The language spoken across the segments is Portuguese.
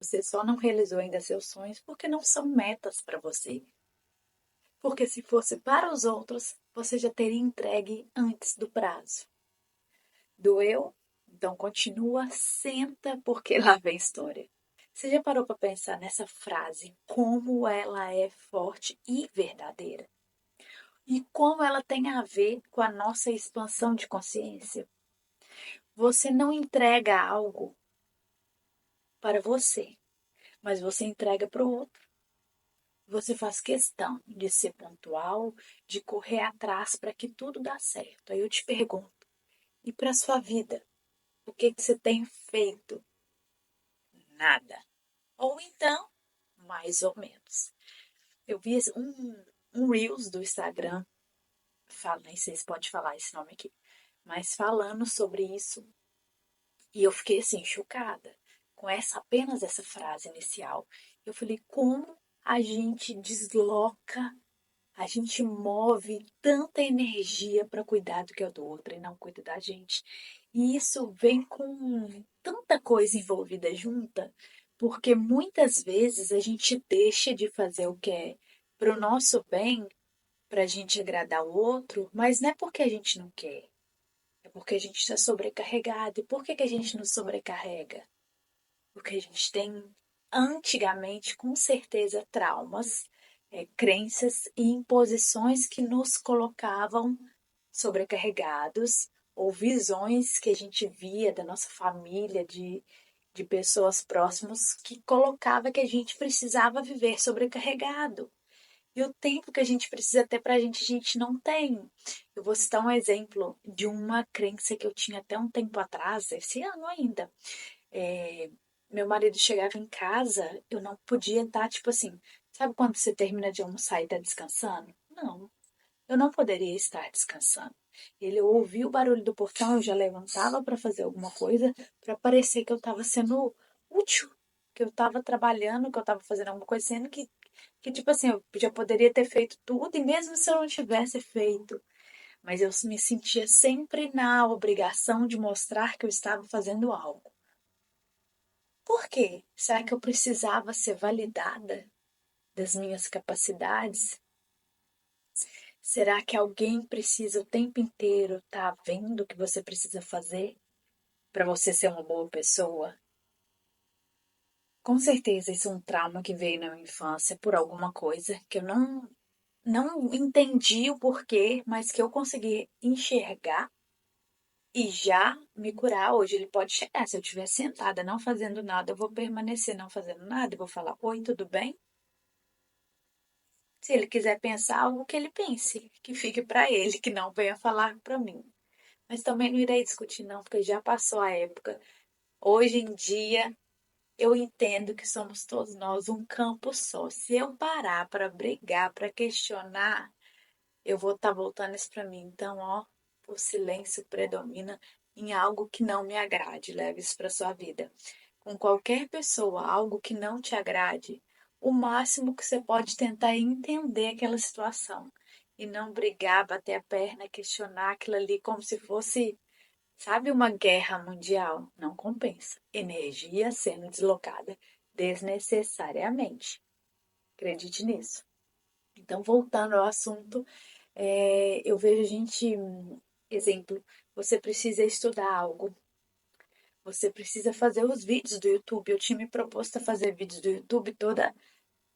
Você só não realizou ainda seus sonhos porque não são metas para você. Porque se fosse para os outros, você já teria entregue antes do prazo. Doeu? Então continua, senta, porque lá vem história. Você já parou para pensar nessa frase, como ela é forte e verdadeira? E como ela tem a ver com a nossa expansão de consciência? Você não entrega algo para você, mas você entrega para o outro. Você faz questão de ser pontual, de correr atrás para que tudo dê certo. Aí eu te pergunto, e para a sua vida, o que que você tem feito? Nada. Ou então, mais ou menos. Eu vi um Reels do Instagram, nem sei se pode falar esse nome aqui, mas falando sobre isso. E eu fiquei assim, chocada com apenas essa frase inicial. Eu falei, como a gente desloca, a gente move tanta energia para cuidar do que é do outro e não cuida da gente. E isso vem com tanta coisa envolvida junta, porque muitas vezes a gente deixa de fazer o que é para o nosso bem, para a gente agradar o outro, mas não é porque a gente não quer, é porque a gente está sobrecarregado. E por que que a gente nos sobrecarrega? Porque a gente tem, antigamente, com certeza, traumas, crenças e imposições que nos colocavam sobrecarregados, ou visões que a gente via da nossa família, de pessoas próximas, que colocava que a gente precisava viver sobrecarregado. E o tempo que a gente precisa ter para a gente não tem. Eu vou citar um exemplo de uma crença que eu tinha até um tempo atrás, esse ano ainda. É, meu marido chegava em casa, eu não podia estar, tipo assim, sabe quando você termina de almoçar e está descansando? Não, eu não poderia estar descansando. Ele ouvia o barulho do portão, eu já levantava para fazer alguma coisa, para parecer que eu estava sendo útil, que eu estava trabalhando, que eu estava fazendo alguma coisa, sendo que, tipo assim, eu já poderia ter feito tudo, e mesmo se eu não tivesse feito, mas eu me sentia sempre na obrigação de mostrar que eu estava fazendo algo. Por quê? Será que eu precisava ser validada das minhas capacidades? Será que alguém precisa o tempo inteiro estar vendo o que você precisa fazer para você ser uma boa pessoa? Com certeza isso é um trauma que veio na minha infância por alguma coisa que eu não entendi o porquê, mas que eu consegui enxergar e já me curar. Hoje ele pode chegar, se eu estiver sentada não fazendo nada, eu vou permanecer não fazendo nada, eu vou falar: oi, tudo bem? Se ele quiser pensar algo, que ele pense, que fique para ele, que não venha falar para mim. Mas também não irei discutir, não, porque já passou a época. Hoje em dia, eu entendo que somos todos nós um campo só. Se eu parar para brigar, para questionar, eu vou estar voltando isso para mim. Então, ó, o silêncio predomina em algo que não me agrade. Leve isso para sua vida. Com qualquer pessoa, algo que não te agrade, o máximo que você pode tentar é entender aquela situação e não brigar, bater a perna, questionar aquilo ali como se fosse, sabe, uma guerra mundial. Não compensa. Energia sendo deslocada desnecessariamente. Acredite nisso. Então, voltando ao assunto, eu vejo a gente, exemplo, você precisa estudar algo, você precisa fazer os vídeos do YouTube. Eu tinha me proposto a fazer vídeos do YouTube toda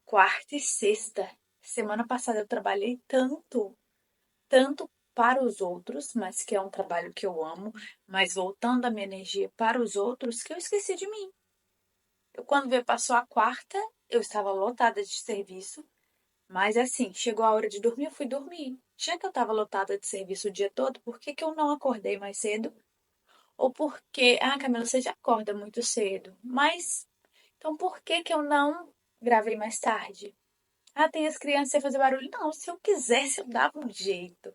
quarta e sexta. Semana passada eu trabalhei tanto para os outros, mas que é um trabalho que eu amo, mas voltando a minha energia para os outros, que eu esqueci de mim. Eu, quando veio, passou a quarta, eu estava lotada de serviço, mas assim, chegou a hora de dormir, eu fui dormir. Já que eu estava lotada de serviço o dia todo, por que que eu não acordei mais cedo? Ou porque, Camila, você já acorda muito cedo, mas então por que que eu não gravei mais tarde? Tem as crianças sem fazer barulho. Não, se eu quisesse, eu dava um jeito.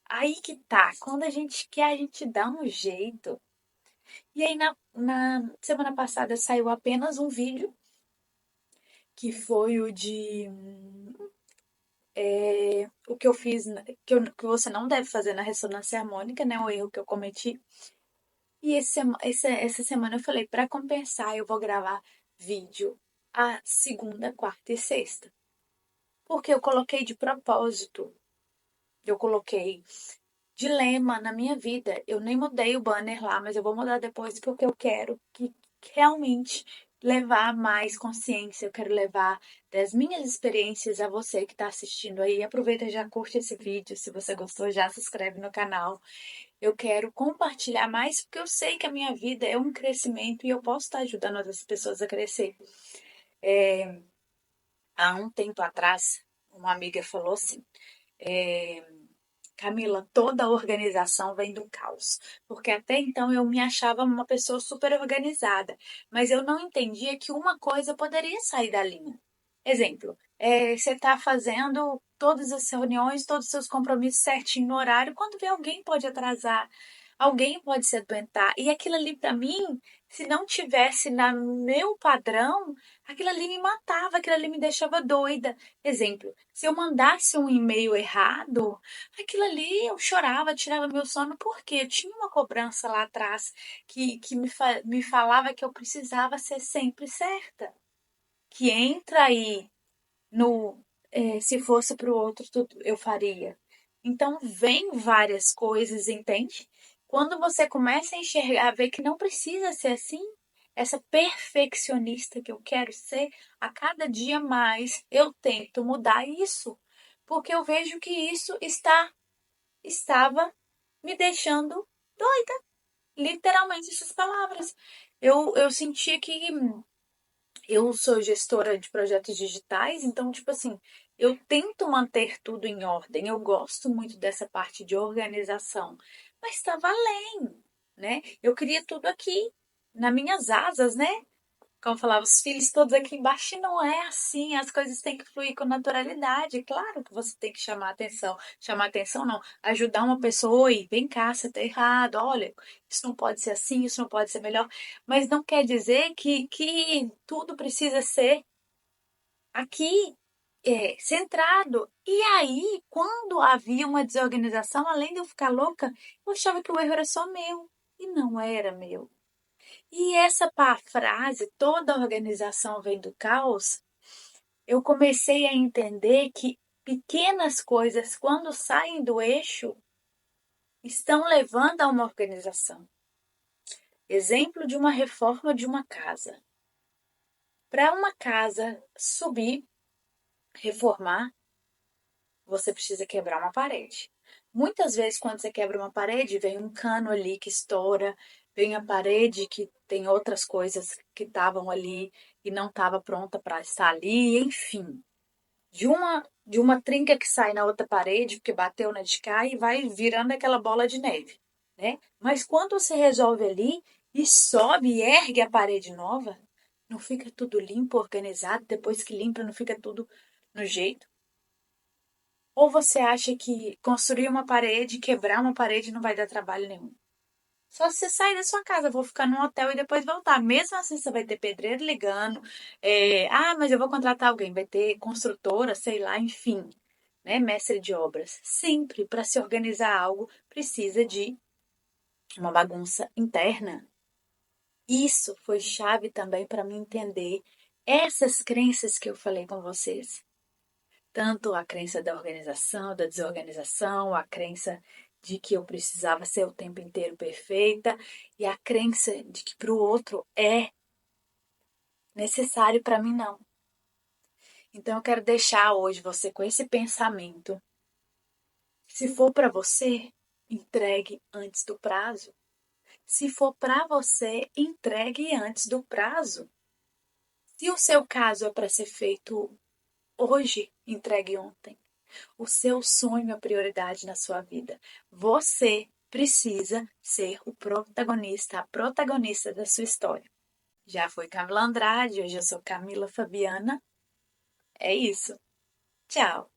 Aí que tá, quando a gente quer, a gente dá um jeito. E aí, na semana passada, saiu apenas um vídeo, que foi o de o que eu fiz, que você não deve fazer na ressonância harmônica, né? O erro que eu cometi. E essa semana eu falei, para compensar, eu vou gravar vídeo a segunda, quarta e sexta. Porque eu coloquei de propósito. Eu coloquei dilema na minha vida. Eu nem mudei o banner lá, mas eu vou mudar depois porque eu quero que realmente levar mais consciência. Eu quero levar das minhas experiências a você que está assistindo aí. Aproveita e já curte esse vídeo. Se você gostou, já se inscreve no canal. Eu quero compartilhar mais porque eu sei que a minha vida é um crescimento e eu posso estar ajudando outras pessoas a crescer. Há um tempo atrás, uma amiga falou assim: Camila, toda organização vem do caos, porque até então eu me achava uma pessoa super organizada, mas eu não entendia que uma coisa poderia sair da linha. Exemplo, você está fazendo todas as reuniões, todos os seus compromissos certinho no horário, quando vê alguém pode atrasar, alguém pode se adoentar, e aquilo ali para mim, se não tivesse no meu padrão, aquilo ali me matava, aquilo ali me deixava doida. Exemplo, se eu mandasse um e-mail errado, aquilo ali eu chorava, tirava meu sono, porque eu tinha uma cobrança lá atrás que me falava que eu precisava ser sempre certa. Que entra aí no se fosse para o outro, eu faria. Então, vem várias coisas, entende? Quando você começa a enxergar, ver que não precisa ser assim, essa perfeccionista que eu quero ser, a cada dia mais eu tento mudar isso, porque eu vejo que isso estava me deixando doida. Literalmente essas palavras. Eu sentia que eu sou gestora de projetos digitais, então, tipo assim, eu tento manter tudo em ordem. Eu gosto muito dessa parte de organização, mas estava além, né? Eu queria tudo aqui, nas minhas asas, né? Como falava, os filhos todos aqui embaixo, e não é assim, as coisas têm que fluir com naturalidade. Claro que você tem que chamar atenção não, ajudar uma pessoa, oi, vem cá, você tá errado, olha, isso não pode ser assim, isso não pode ser melhor, mas não quer dizer que tudo precisa ser aqui, centrado. E aí, quando havia uma desorganização, além de eu ficar louca, eu achava que o erro era só meu, e não era meu. E essa frase, toda organização vem do caos, eu comecei a entender que pequenas coisas, quando saem do eixo, estão levando a uma organização. Exemplo de uma reforma de uma casa. Para uma casa subir, reformar, você precisa quebrar uma parede. Muitas vezes, quando você quebra uma parede, vem um cano ali que estoura, vem a parede que tem outras coisas que estavam ali e não estava pronta para estar ali, enfim. De uma trinca que sai na outra parede, porque bateu na de cá e vai virando aquela bola de neve, né? Mas quando você resolve ali e sobe e ergue a parede nova, não fica tudo limpo, organizado, depois que limpa, não fica tudo no jeito. Ou você acha que construir uma parede, quebrar uma parede não vai dar trabalho nenhum? Só se você sair da sua casa, vou ficar num hotel e depois voltar. Mesmo assim, você vai ter pedreiro ligando. Mas eu vou contratar alguém. Vai ter construtora, sei lá, enfim, né? Mestre de obras. Sempre, para se organizar algo, precisa de uma bagunça interna. Isso foi chave também para mim entender essas crenças que eu falei com vocês. Tanto a crença da organização, da desorganização, a crença de que eu precisava ser o tempo inteiro perfeita e a crença de que para o outro é necessário, para mim não. Então eu quero deixar hoje você com esse pensamento. Se for para você, entregue antes do prazo. Se for para você, entregue antes do prazo. Se o seu caso é para ser feito hoje, entregue ontem. O seu sonho é prioridade na sua vida. Você precisa ser o protagonista, a protagonista da sua história. Já foi Camila Andrade, hoje eu sou Camila Fabiana. É isso. Tchau.